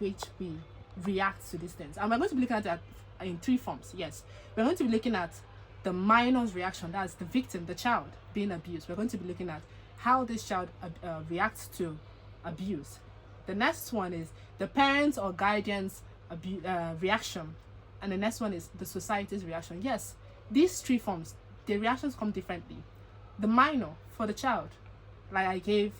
which we react to these things. And we're going to be looking at that in three forms. Yes, we're going to be looking at the minor's reaction, that's the victim, the child being abused. We're going to be looking at how this child reacts to abuse. The next one is the parents or guardian's reaction, and the next one is the society's reaction. Yes, these three forms, the reactions come differently. The minor, for the child, like I gave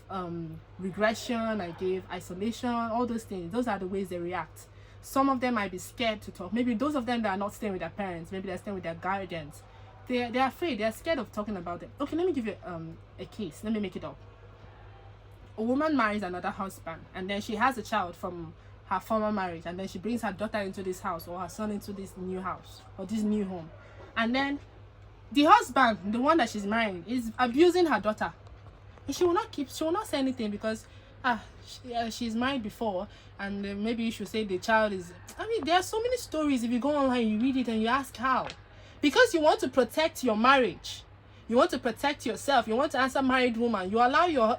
regression, I gave isolation, all those things. Those are the ways they react. Some of them might be scared to talk. Maybe those of them that are not staying with their parents, maybe they're staying with their guardians. They're afraid, they're scared of talking about it. Okay, let me give you a case. Let me make it up. A woman marries another husband, and then she has a child from her former marriage, and then she brings her daughter into this house, or her son into this new house, or this new home. And then the husband, the one that she's marrying, is abusing her daughter. And she will not say anything because she's married before, and maybe you should say the child is. I mean, there are so many stories. If you go online, you read it, and you ask how. Because you want to protect your marriage, you want to protect yourself, you want to answer married woman, you allow your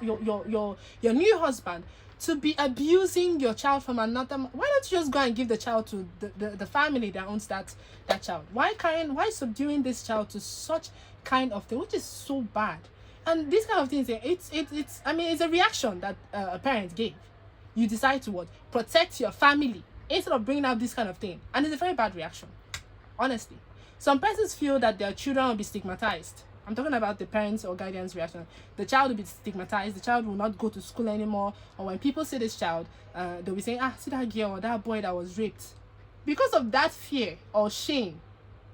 new husband to be abusing your child from another. Why don't you just go and give the child to the family that owns that child? Why subduing this child to such kind of thing, which is so bad? And these kind of things, it's a reaction that a parent gave. You decide to what? Protect your family instead of bringing out this kind of thing. And it's a very bad reaction, honestly. Some persons feel that their children will be stigmatized. I'm talking about the parents or guardians' reaction. The child will be stigmatized. The child will not go to school anymore. Or when people see this child, they'll be saying, see that girl or that boy that was raped. Because of that fear or shame,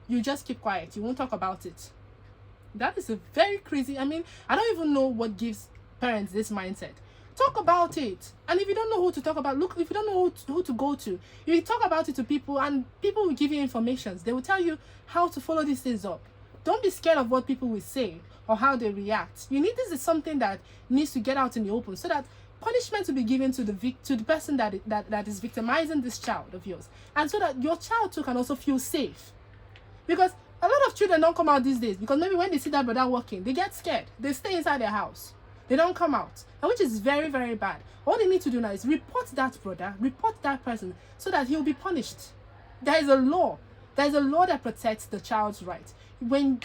you just keep quiet. You won't talk about it. That is a very crazy. I mean, I don't even know what gives parents this mindset. Talk about it. And if you don't know who to talk about, look, if you don't know who to go to, you talk about it to people, and people will give you information. They will tell you how to follow these things up. Don't be scared of what people will say or how they react. This is something that needs to get out in the open, so that punishment will be given to the person that is victimizing this child of yours, and so that your child too can also feel safe. Because a lot of children don't come out these days because maybe when they see that brother working, they get scared. They stay inside their house. They don't come out, and which is very, very bad. All they need to do now is report that brother, report that person, so that he'll be punished. There is a law. There is a law that protects the child's rights. When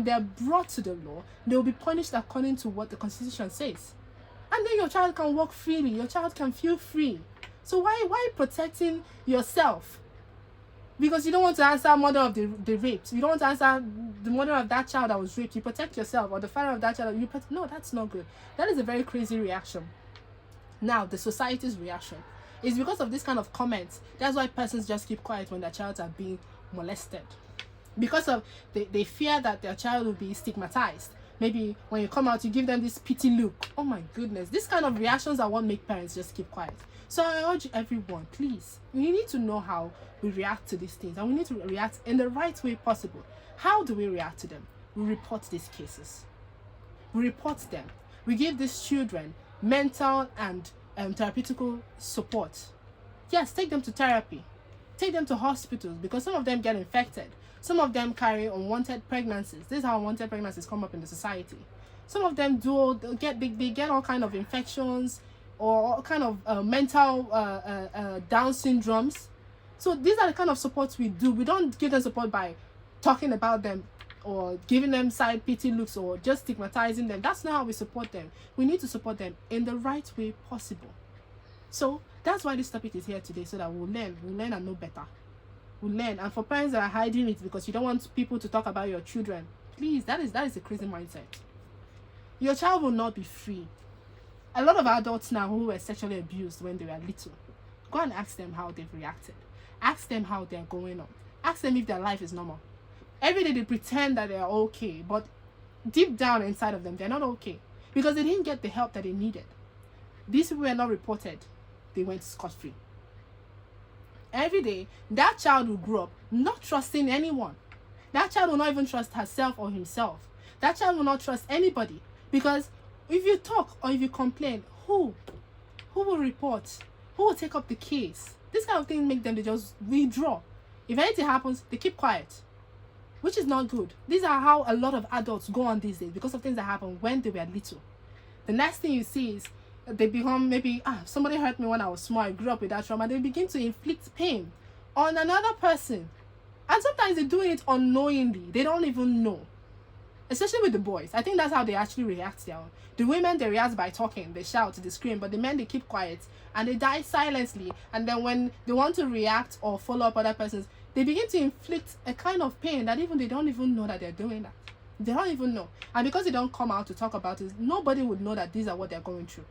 they're brought to the law, they'll be punished according to what the Constitution says. And then your child can walk freely. Your child can feel free. So why protecting yourself? Because you don't want to answer mother of the raped. You don't want to answer the mother of that child that was raped. You protect yourself, or the father of that child. No, that's not good. That is a very crazy reaction. Now, the society's reaction is because of this kind of comments. That's why persons just keep quiet when their child are being molested. Because of they fear that their child will be stigmatized. Maybe when you come out, you give them this pity look. Oh my goodness. This kind of reactions are what make parents just keep quiet. So I urge everyone, please, we need to know how we react to these things, and we need to react in the right way possible. How do we react to them? We report these cases. We report them. We give these children mental and therapeutical support. Yes, take them to therapy. Take them to hospitals, because some of them get infected. Some of them carry unwanted pregnancies. This is how unwanted pregnancies come up in the society. Some of them they get all kind of infections, or all kind of mental Down syndromes. So these are the kind of supports we do. We don't give them support by talking about them or giving them side pity looks or just stigmatizing them. That's not how we support them. We need to support them in the right way possible. So that's why this topic is here today, so that we'll learn and know better. We'll learn. And for parents that are hiding it because you don't want people to talk about your children, please, that is a crazy mindset. Your child will not be free. A lot of adults now who were sexually abused when they were little, go and ask them how they've reacted. Ask them how they're going on. Ask them if their life is normal. Every day they pretend that they're okay, but deep down inside of them, they're not okay, because they didn't get the help that they needed. These people were not reported. They went scot-free. Every day, that child will grow up not trusting anyone. That child will not even trust herself or himself. That child will not trust anybody, because if you talk or if you complain, who will report? Who will take up the case? This kind of thing make them, they just withdraw. If anything happens, they keep quiet, which is not good. These are how a lot of adults go on these days, because of things that happened when they were little. The next thing you see is they become maybe, somebody hurt me when I was small, I grew up with that trauma. They begin to inflict pain on another person. And sometimes they do it unknowingly. They don't even know. Especially with the boys. I think that's how they actually react there. The women, they react by talking, they shout, they scream, but the men, they keep quiet and they die silently. And then when they want to react or follow up other persons, they begin to inflict a kind of pain that even they don't even know that they're doing that. They don't even know. And because they don't come out to talk about it, nobody would know that these are what they're going through.